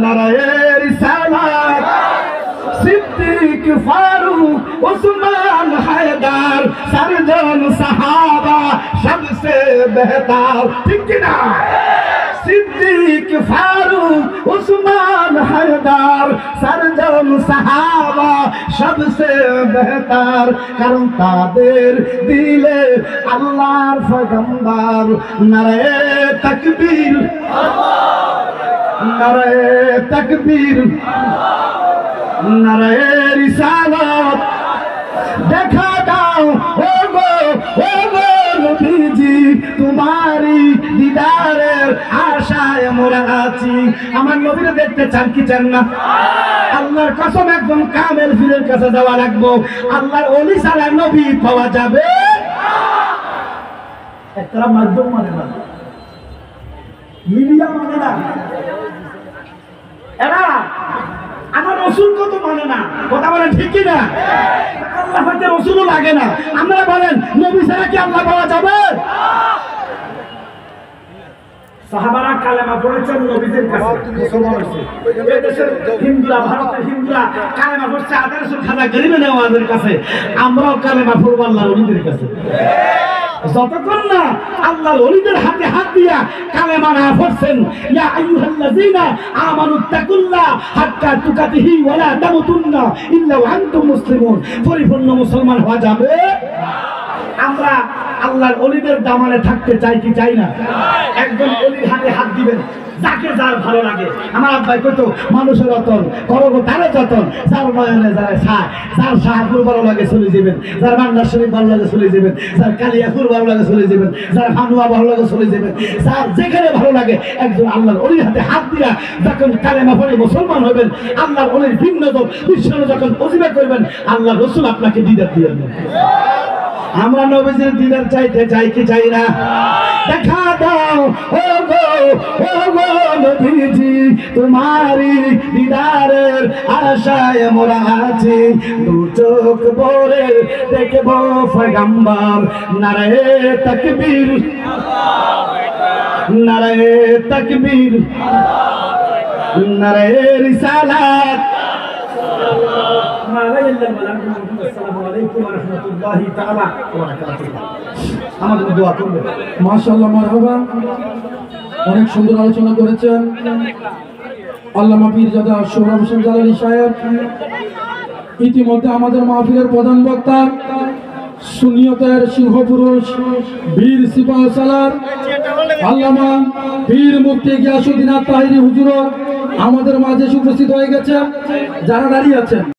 নারায়ে রিসালাত সিদ্দিক ফারুক উসমান হায়দার সারজন সাহাবা সবসে বেহতার ঠিক কি না সিদ্দিক ফারুক উসমান হায়দার সারজন সাহাবা সবসে বেহতার কারণ তাদের দিলে আল্লাহর পয়গম্বর নারায়ে তাকবীর নারায়ে তাকবীর নারায়ে রিসালাত দেখা দাও ও গো নবীজি তোমারি দিদারের আশায় মোরা আছি আমার নবীকে দেখতে চান কি চান না আল্লাহর কসম একদম কামেল ফিরের কাছে যাওয়া লাগবো আল্লাহর ওলি ছাড়া নবী পাওয়া যাবে একটা মাধ্যম মানে না মিডিয়া মানে না এরা আমার রসুল কত মানে না কথা বলেন ঠিক কি না আল্লাহ পাকের রসুলও লাগে না আমরা বলেন নবী ছাড়া কি আল্লাহ পাওয়া যাবে সাহাবারা কালেমা পড়েছেন নবীদের কাছে মুসলমান হয়েছে এই দেশের হিন্দুরা ভারতের হিন্দুরা কালেমা পড়ছে আদারসুল খাজা গরিবে নেওয়াজের কাছে আমরাও কালেমা পড়ব আল্লাহর ওলিদের কাছে যতক্ষণ না আল্লাহর ওলিদের হাতে হাত দিয়া কালেমা না পড়ছেন ইয়া আইয়ুহাল্লাযীনা আমানুত্তাকুল্লাহ হাত্তা তুকাতিহি ওয়া লা তামুতুন্না ইল্লা ওয়া আনতুম মুসলিমুন পরিপূর্ণ মুসলমান হওয়া যাবে আমরা আল্লাহর ওলিদের দামানে থাকতে চাই কি চাই না একজন ওলির হাতে হাত দিবেন যাকে যার ভালো লাগে আমার আব্বাই কইতো মানুষের রতন করো তারে যতন যার নয়নে যায় ছায় যার শাহপুর ভালো লাগে চলে যাবেন যার বাংলা শরীফ ভালো লাগে চলে যাবেন যার কালিয়াপুর ভালো লাগে চলে যাবেন যার হানুয়া ভালো লাগে চলে যাবেন যার যেখানে ভালো লাগে একজন আল্লাহর ওলির হাতে হাত দিয়া যখন কালেমা পড়ে মুসলমান হবেন আল্লাহর ওলির ভিন্ন বিশ্ব যখন ওজিফা করবেন আল্লাহ রসুল আপনাকে দিদার দিয়ে দেবেন আমরা নবীজির দিদার চাইতে চাই কি চাই না দেখা দাও ও গো নবীজি তোমারি দিদারের আশায় মোরা আছি দু চোখ ভরে দেখব পয়গম্বর নারায়ে তাকবীর নারায়ে তাকবীর নারায়ে রিসালাত মাশাআল্লাহ মারহাবা অনেক সুন্দর আলোচনা করেছেন আল্লামা পীরজাদা সোহরাব হোসেন জালালী সাহেব ইতিমধ্যে আমাদের মাহফিলের প্রধান বক্তা সুন্নিয়তের সিংহপুরুষ বীর সিপাহসালার আল্লামা পীর মুফতি গিয়াসউদ্দিন আত-তাহিরি হুজুর আমাদের মাঝে উপস্থিত হয়ে গেছে যারা দাঁড়িয়ে আছেন